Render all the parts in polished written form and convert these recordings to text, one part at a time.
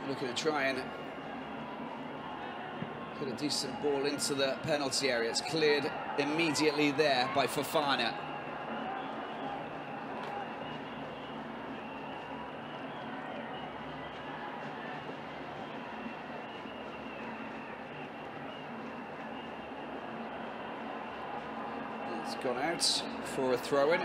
Looking to try and put a decent ball into the penalty area. It's cleared immediately there by Fofana. It's gone out for a throw-in.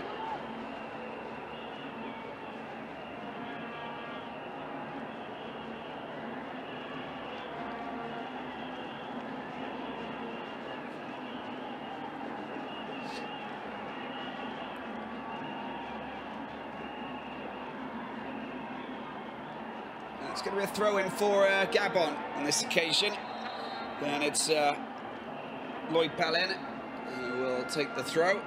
It's going to be a throw-in for Gabon on this occasion. Then it's Lloyd Palin who will take the throw.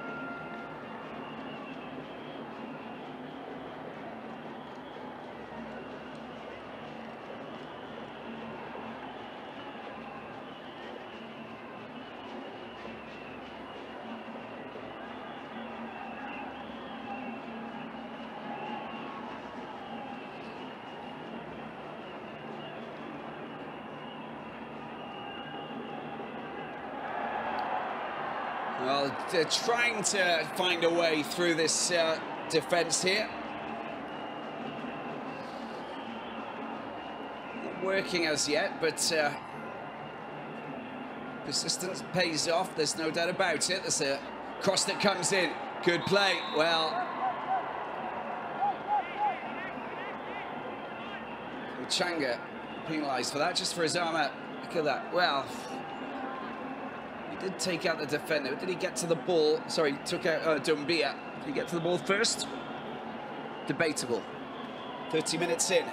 Well, they're trying to find a way through this defence here. Not working as yet, but persistence pays off, there's no doubt about it. There's a cross that comes in. Good play. Well, Changa penalised for that, just for his arm out. Look at that. Well, did take out the defender. Did he get to the ball? Sorry, took out Doumbia. Did he get to the ball first? Debatable. 30 minutes in.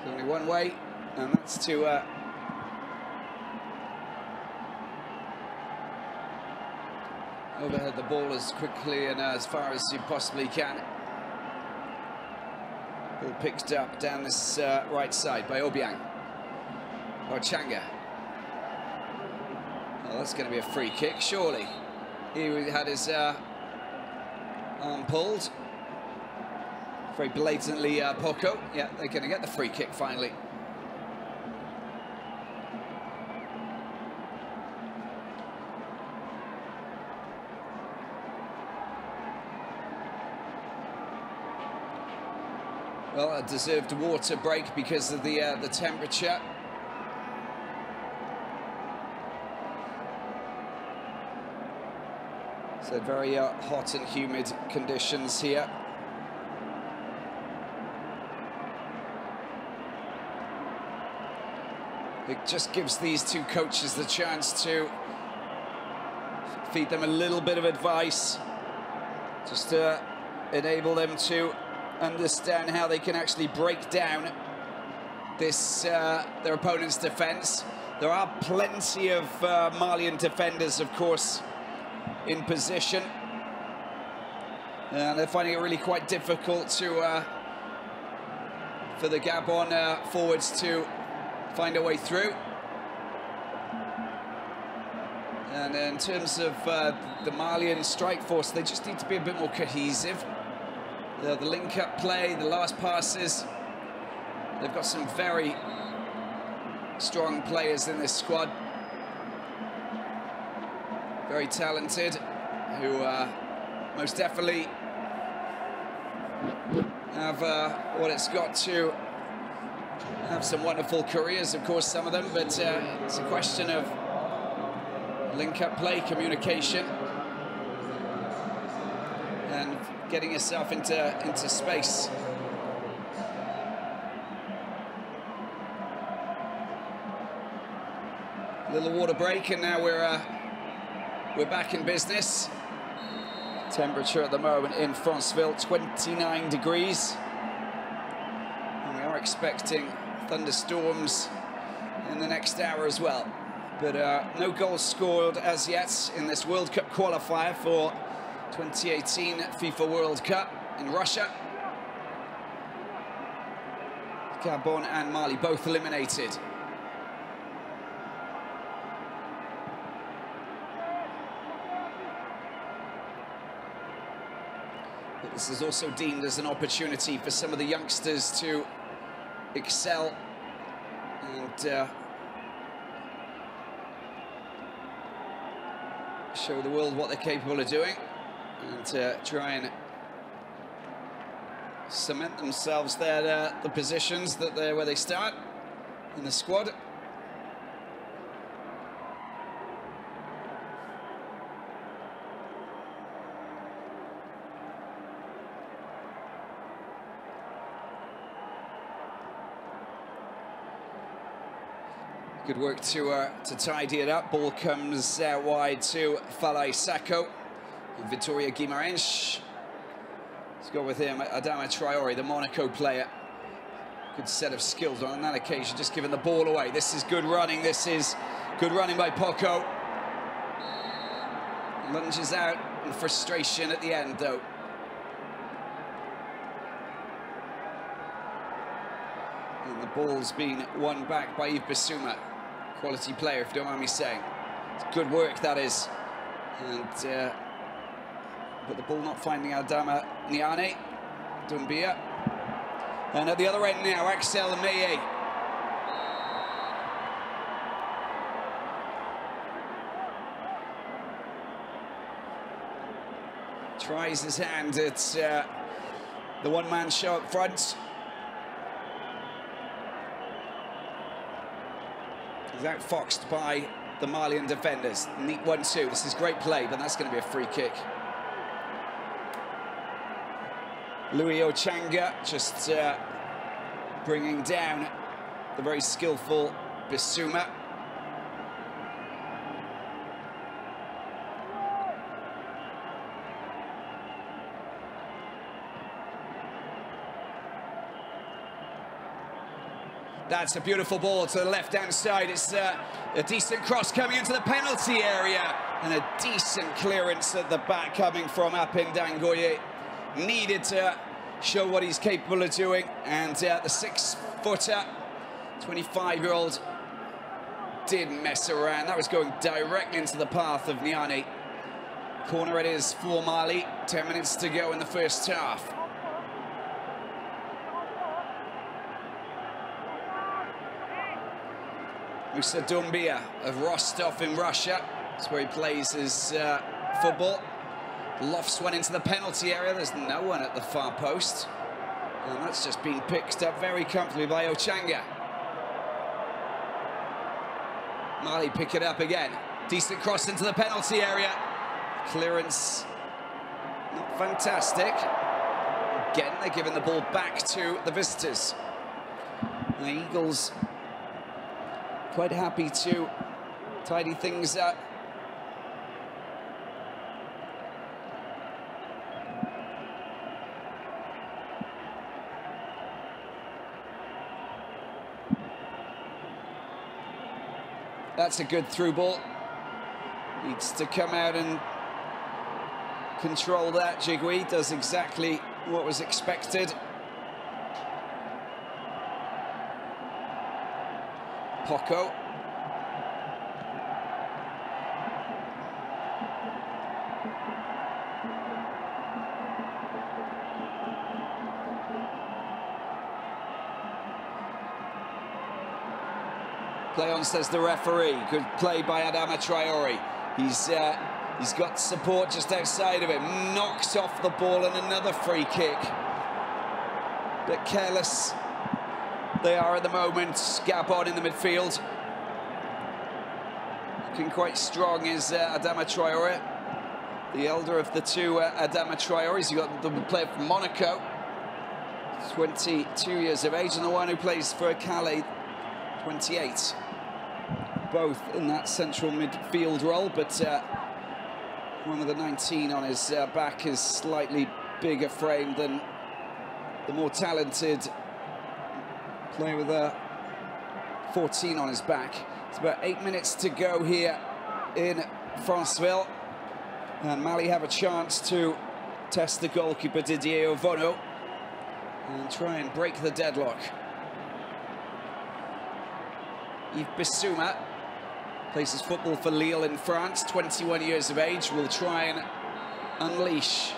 There's only one way, and that's to overhead the ball as quickly and as far as you possibly can. Ball picked up down this right side by Obiang. Or Changa. Well, that's going to be a free kick, surely. He had his arm pulled. Very blatantly, Poco. Yeah, they're going to get the free kick finally. Well, a deserved water break because of the temperature. So very hot and humid conditions here. It just gives these two coaches the chance to feed them a little bit of advice, just to enable them to understand how they can actually break down this their opponent's defence. There are plenty of Malian defenders, of course, in position, and they're finding it really quite difficult to for the Gabon forwards to find a way through. And in terms of the Malian strike force, they just need to be a bit more cohesive. The link-up play, the last passes, they've got some very strong players in this squad. Very talented, who most definitely have what it's got to have some wonderful careers, of course, some of them, but it's a question of link-up play, communication, and getting yourself into space. Little water break, and now we're back in business. Temperature at the moment in Franceville, 29 degrees. And we are expecting thunderstorms in the next hour as well. But no goals scored as yet in this World Cup qualifier for 2018 FIFA World Cup in Russia. Gabon and Mali both eliminated. But this is also deemed as an opportunity for some of the youngsters to excel and show the world what they're capable of doing, and try and cement themselves there, the positions that they're where they start in the squad. Good work to tidy it up. Ball comes out wide to Falai Sacco. And Victoria Guimarães. Let's go with him, Adama Traore, the Monaco player. Good set of skills on that occasion, just giving the ball away. This is good running. This is good running by Poco. Lunges out in frustration at the end, though. And the ball's been won back by Yves Bissouma. Quality player, if you don't mind me saying. It's good work, that is. And but the ball not finding Adama Niane. Doumbia. And at the other end now, Axel Meye. Tries his hand at the one-man show up front. He's outfoxed by the Malian defenders. Neat 1-2. This is great play, but that's going to be a free kick. Louis Ochanga just bringing down the very skillful Bissouma. That's a beautiful ball to the left-hand side. It's a decent cross coming into the penalty area, and a decent clearance at the back coming from Apin Dangoye. Needed to show what he's capable of doing, and the 6-footer, 25-year-old, didn't mess around. That was going directly into the path of Niane. Corner it is for Mali. 10 minutes to go in the first half. Musa Doumbia of Rostov in Russia. That's where he plays his football. Lofts went into the penalty area. There's no one at the far post. And that's just been picked up very comfortably by Ochanga. Mali pick it up again. Decent cross into the penalty area. Clearance not fantastic. Again, they're giving the ball back to the visitors. The Eagles quite happy to tidy things up. That's a good through ball. Needs to come out and control that. Jigui does exactly what was expected. Poco. Play on, says the referee. Good play by Adama Traore. He's got support just outside of him. Knocks off the ball, and another free kick. Bit careless they are at the moment. Gabon in the midfield. Looking quite strong is Adama Traore, the elder of the two Adama Traores. You got the player from Monaco, 22 years of age, and the one who plays for Calais, 28. Both in that central midfield role, but one of the 19 on his back is slightly bigger frame than the more talented player with a 14 on his back. It's about 8 minutes to go here in Franceville, and Mali have a chance to test the goalkeeper Didier Ovono and try and break the deadlock. Yves Bissouma plays his football for Lille in France, 21 years of age, will try and unleash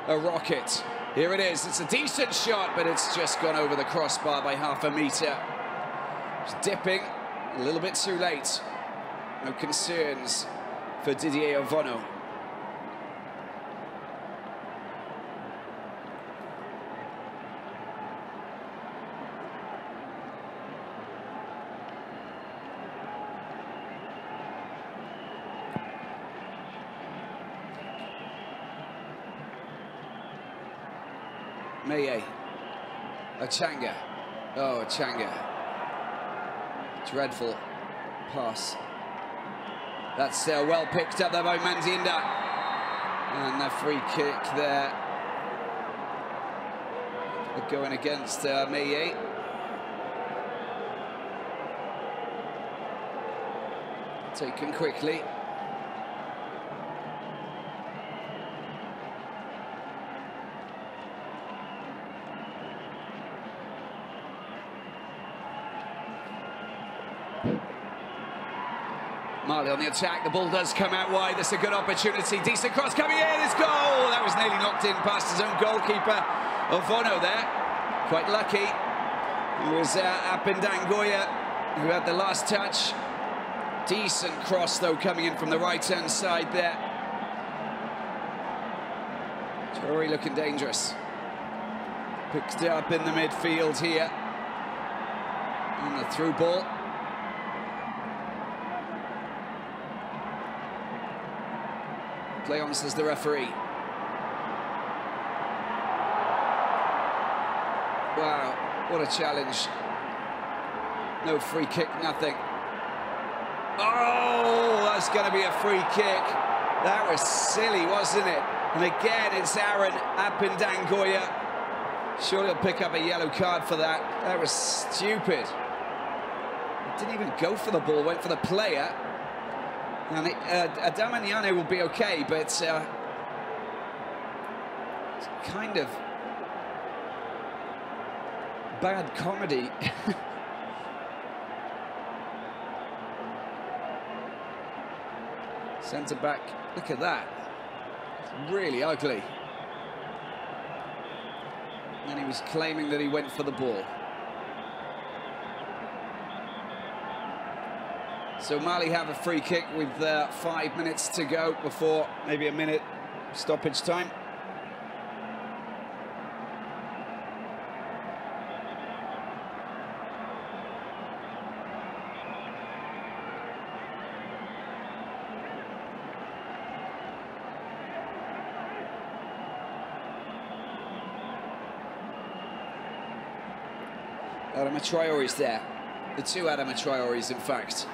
a rocket. Here it is, it's a decent shot, but it's just gone over the crossbar by half a metre. It's dipping a little bit too late. No concerns for Didier Ovono. Meye, Achanga, oh Achanga, dreadful pass. That's well picked up there by Mandinda, and the free kick there going against Meye. Taken quickly. Mali on the attack, the ball does come out wide, that's a good opportunity, decent cross coming in, it's goal! That was nearly knocked in past his own goalkeeper, Ovono there, quite lucky. It was Apindangoya who had the last touch. Decent cross though coming in from the right-hand side there. Traore looking dangerous. Picked up in the midfield here. And the through ball. Play on, says the referee. Wow, what a challenge. No free kick, nothing. Oh, that's going to be a free kick. That was silly, wasn't it? And again, it's Aaron Apindangoya. Surely he'll pick up a yellow card for that. That was stupid. He didn't even go for the ball, went for the player. And Adama Niane will be okay, but it's kind of bad comedy. Centre back, look at that. It's really ugly. And then he was claiming that he went for the ball. So Mali have a free kick with 5 minutes to go before maybe a minute stoppage time. Adama Traore's there. The two Adama Traore's, in fact.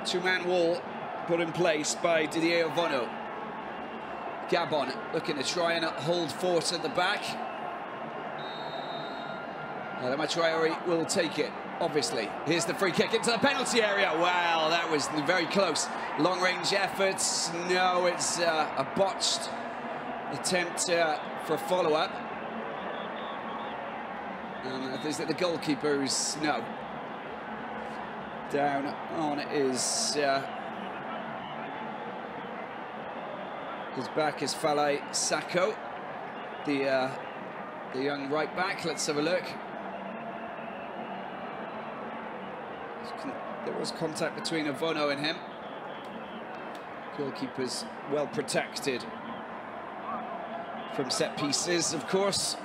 Two-man wall put in place by Didier Ovono. Gabon looking to try and hold fort at the back. Adama Traore will take it, obviously. Here's the free kick into the penalty area. Wow, that was very close. Long-range efforts. No, it's a botched attempt for a follow-up. And is it the goalkeeper who's... No. Down on his back is Falae Sacco, the young right back. Let's have a look. There was contact between Ovono and him. Goalkeeper's well protected from set pieces, of course.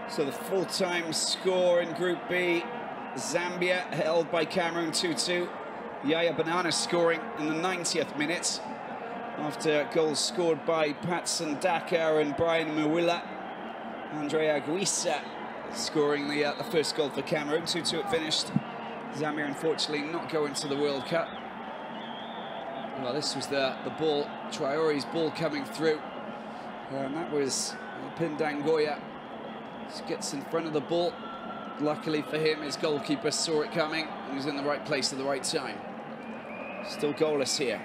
So the full-time score in Group B, Zambia held by Cameroon 2-2. Yaya Banana scoring in the 90th minute after goals scored by Patson Daka and Brian Mwila. Andrea Guisa scoring the first goal for Cameroon. 2-2 it finished. Zambia unfortunately not going to the World Cup. Well, this was the ball, Traore's ball coming through. And that was Pindangoya. Just gets in front of the ball. Luckily for him, his goalkeeper saw it coming. He was in the right place at the right time. Still goalless here.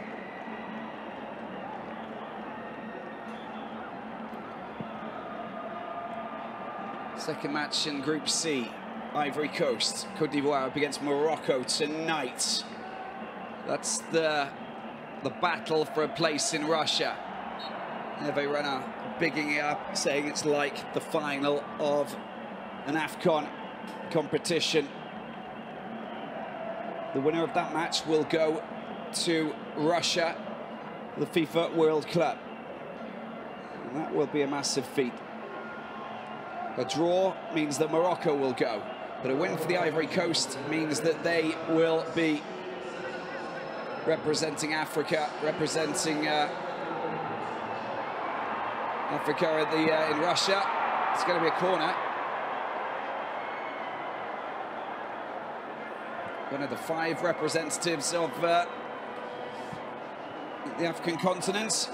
Second match in Group C. Ivory Coast, Côte d'Ivoire up against Morocco tonight. That's the battle for a place in Russia. Hervé Renard bigging it up, saying it's like the final of an AFCON competition. The winner of that match will go to Russia, the FIFA World Club. And that will be a massive feat. A draw means that Morocco will go, but a win for the Ivory Coast means that they will be representing Africa, representing Africa at in Russia. It's going to be a corner. One of the 5 representatives of the African continent.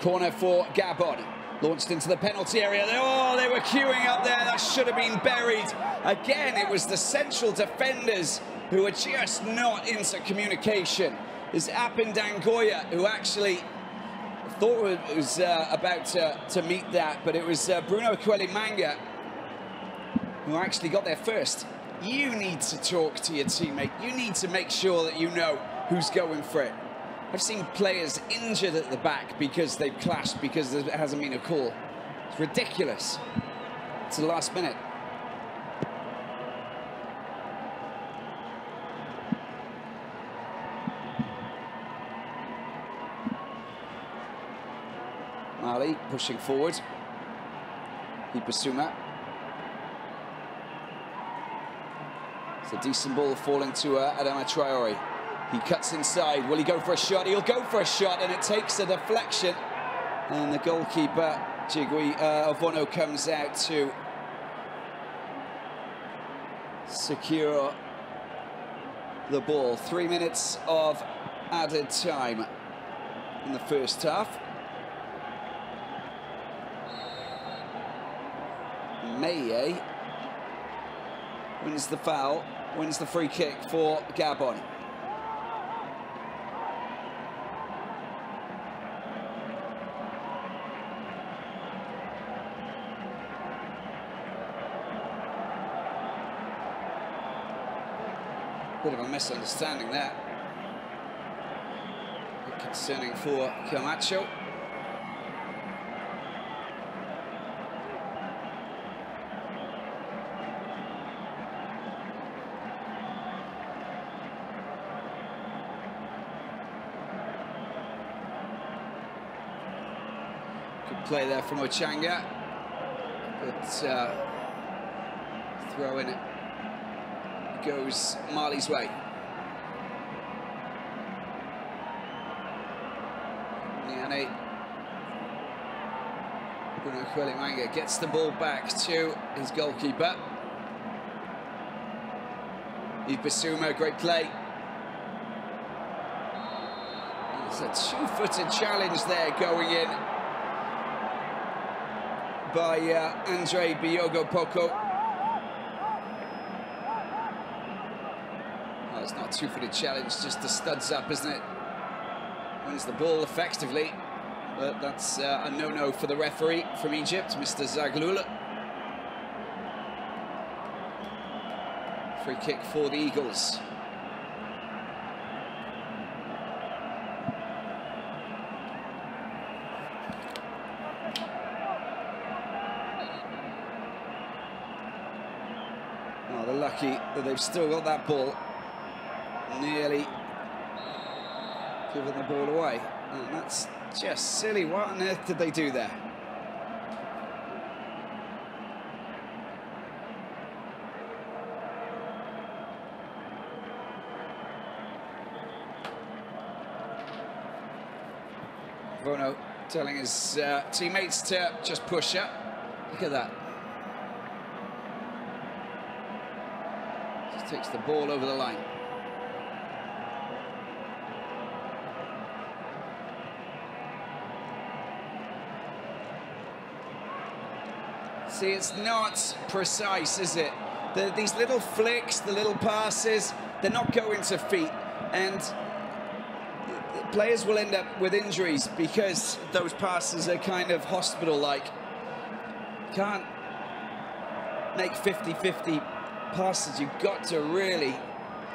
Corner for Gabon, launched into the penalty area. Oh, they were queuing up there. That should have been buried. Again, it was the central defenders who were just not into communication. It's Pindangoya who actually thought it was about to meet that, but it was Bruno Manga who actually got there first. You need to talk to your teammate. You need to make sure that you know who's going for it. I've seen players injured at the back because they've clashed because there hasn't been a call. It's ridiculous. It's the last minute. Mali pushing forward. Ibasuma. It's a decent ball falling to Adama Traore. He cuts inside. Will he go for a shot? He'll go for a shot, and it takes a deflection. And the goalkeeper, Jigui Ovono, comes out to secure the ball. 3 minutes of added time in the first half. Meye wins the foul, wins the free kick for Gabon. Bit of a misunderstanding there. Concerning for Camacho. Good play there from Ochanga. But throw in it. Goes Mali's way. Niane. Bruno Manga gets the ball back to his goalkeeper. Ibasuma, great play. It's a two-footed challenge there going in by Andre Biogo Poco. It's not a two-footed challenge, just the studs up, isn't it? Wins the ball effectively, but that's a no-no for the referee from Egypt, Mr. Zaghloul. Free kick for the Eagles. Oh, they're lucky that they've still got that ball. Nearly giving the ball away. And that's just silly. What on earth did they do there? Bono telling his teammates to just push up. Look at that. Just takes the ball over the line. See, it's not precise, is it? These little flicks, the little passes, they're not going to feet. And players will end up with injuries because those passes are kind of hospital-like. Can't make 50-50 passes. You've got to really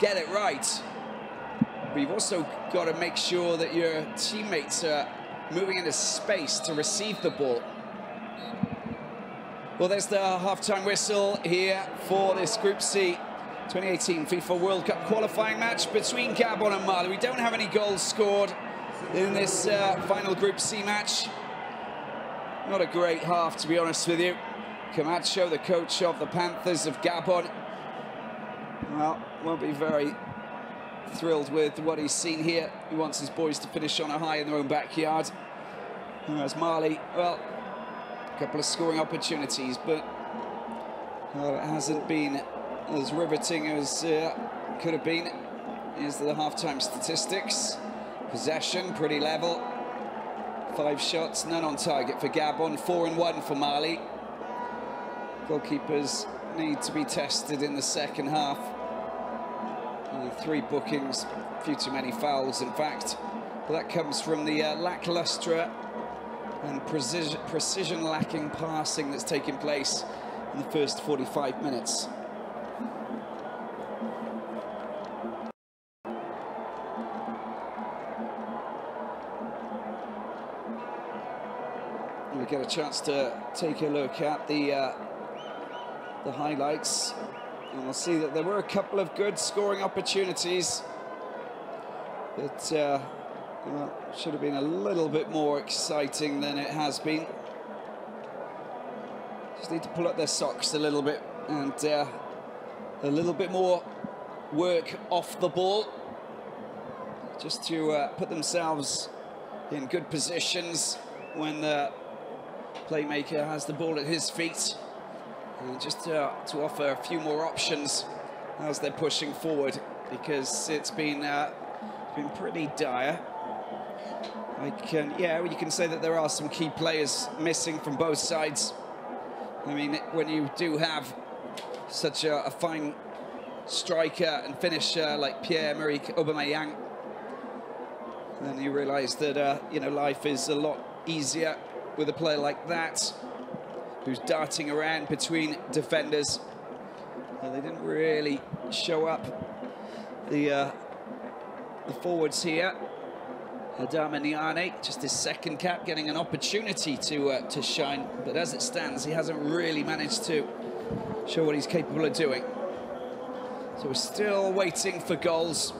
get it right. But you've also got to make sure that your teammates are moving into space to receive the ball. Well, there's the half-time whistle here for this Group C 2018 FIFA World Cup qualifying match between Gabon and Mali. We don't have any goals scored in this final Group C match. Not a great half, to be honest with you. Camacho, the coach of the Panthers of Gabon, well, won't be very thrilled with what he's seen here. He wants his boys to finish on a high in their own backyard. Whereas Mali, well, a couple of scoring opportunities, but well, it hasn't been as riveting as could have been. Here's the half-time statistics. Possession, pretty level. 5 shots, none on target for Gabon, 4-1 for Mali. Goalkeepers need to be tested in the second half. 3 bookings, a few too many fouls, in fact. But that comes from the lacklustre and precision-lacking passing that's taken place in the first 45 minutes. We get a chance to take a look at the highlights, and we'll see that there were a couple of good scoring opportunities, but well, should have been a little bit more exciting than it has been. Just need to pull up their socks a little bit and a little bit more work off the ball, just to put themselves in good positions when the playmaker has the ball at his feet, and just to offer a few more options as they're pushing forward, because it's been pretty dire. You can say that there are some key players missing from both sides. I mean, when you do have such a fine striker and finisher like Pierre-Emerick Aubameyang, then you realise that you know, life is a lot easier with a player like that, who's darting around between defenders. They didn't really show up, the forwards here. Adama Niane, just his second cap, getting an opportunity to shine, but as it stands, he hasn't really managed to show what he's capable of doing. So we're still waiting for goals,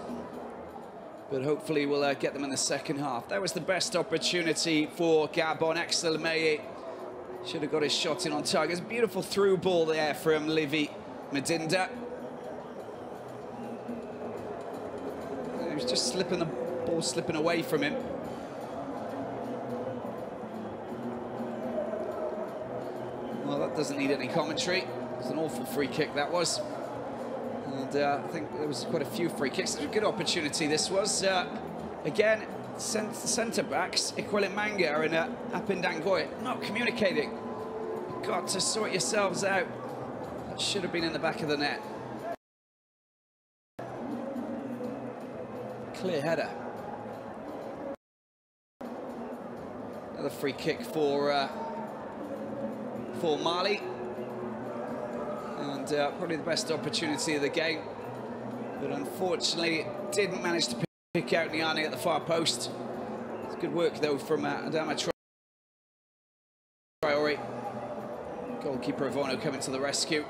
but hopefully we'll get them in the second half. That was the best opportunity for Gabon. Axel Meye should have got his shot in on target. It's a beautiful through ball there from Livy Medinda. He was just slipping, the ball slipping away from him. Well, that doesn't need any commentary. It was an awful free kick, that was. And I think there was quite a few free kicks. It was a good opportunity, this was. Again, centre-backs, Ikwele Manga and Apindangoye, not communicating. You've got to sort yourselves out. That should have been in the back of the net. Clear header. Another free kick for Mali. And probably the best opportunity of the game, but unfortunately didn't manage to pick out Niane at the far post. It's good work though from Adama Traore. Goalkeeper Avono coming to the rescue.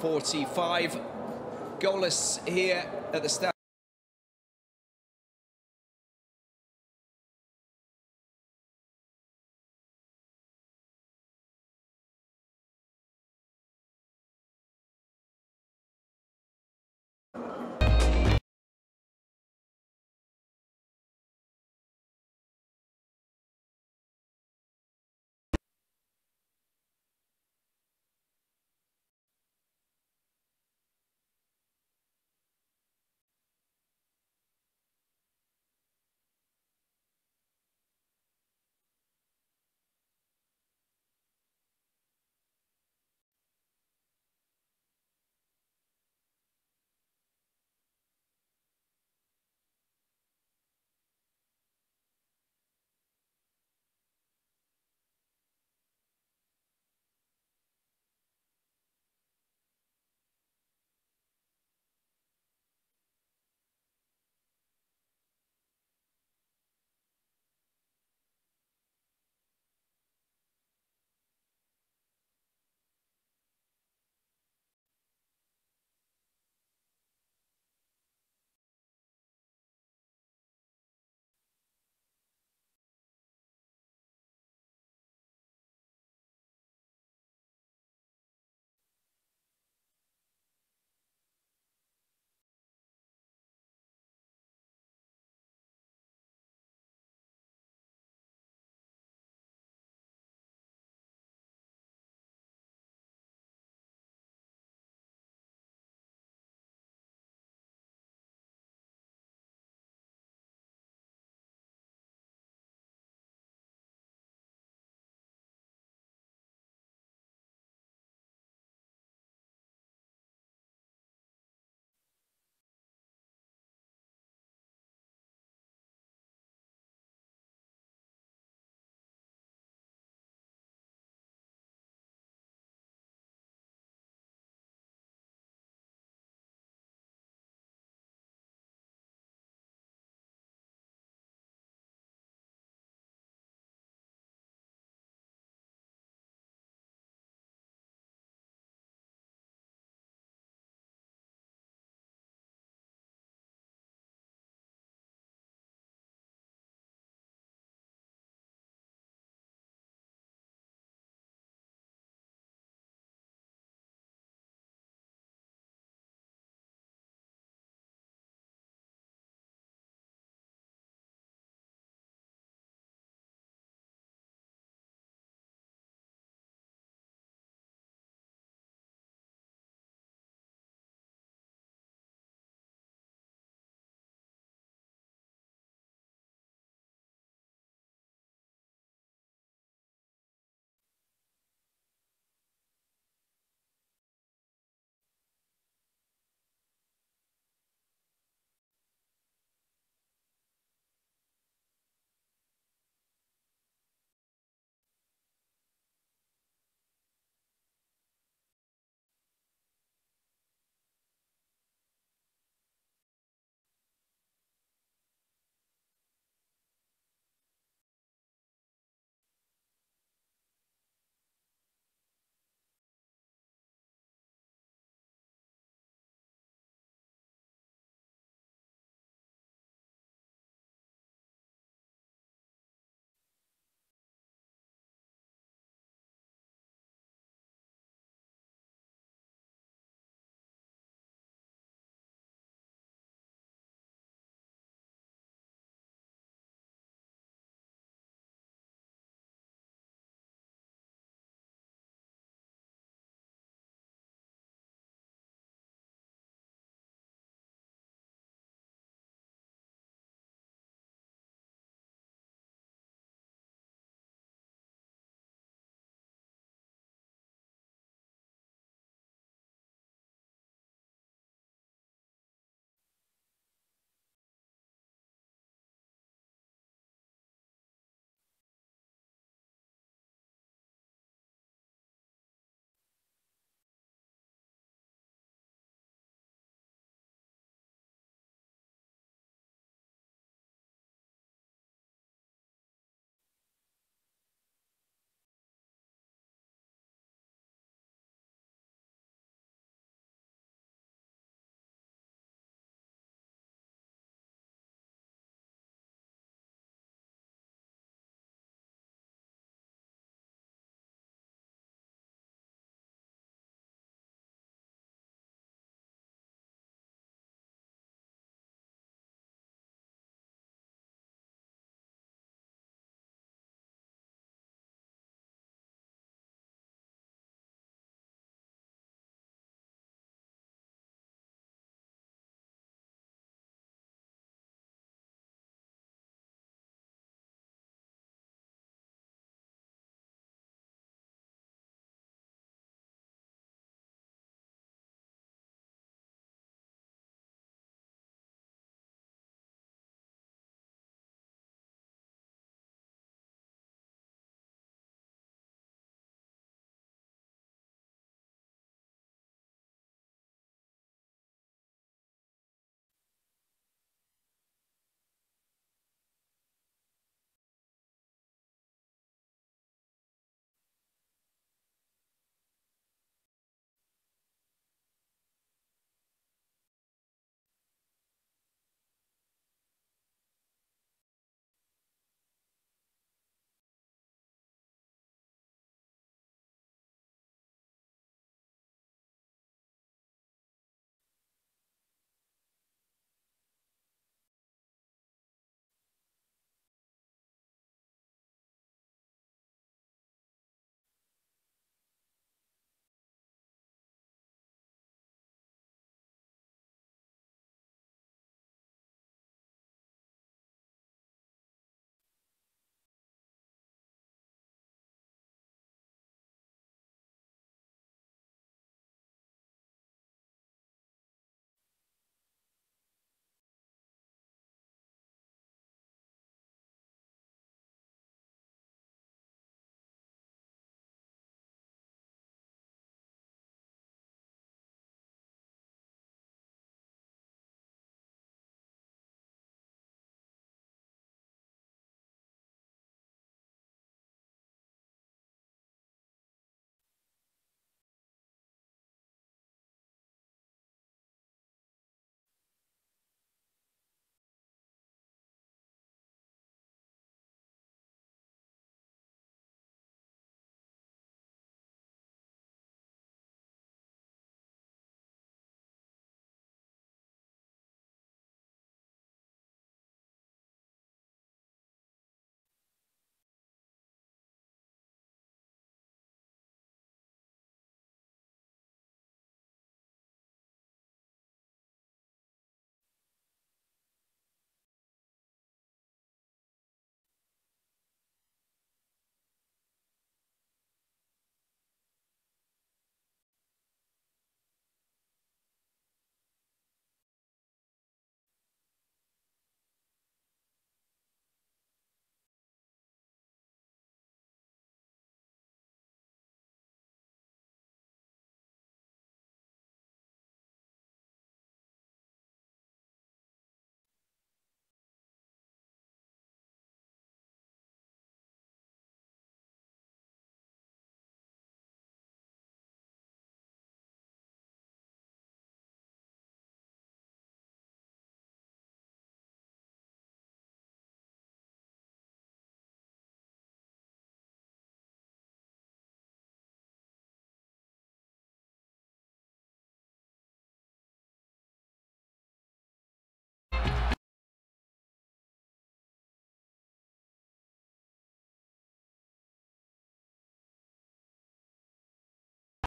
.45, goalless here at the start.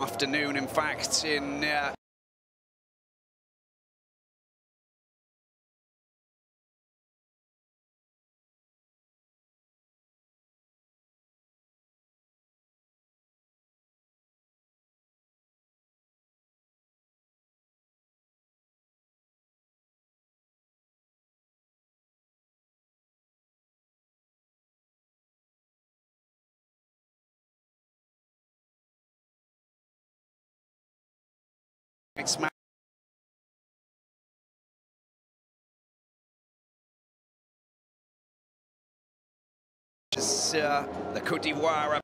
afternoon, in fact, in next match. The Côte d'Ivoire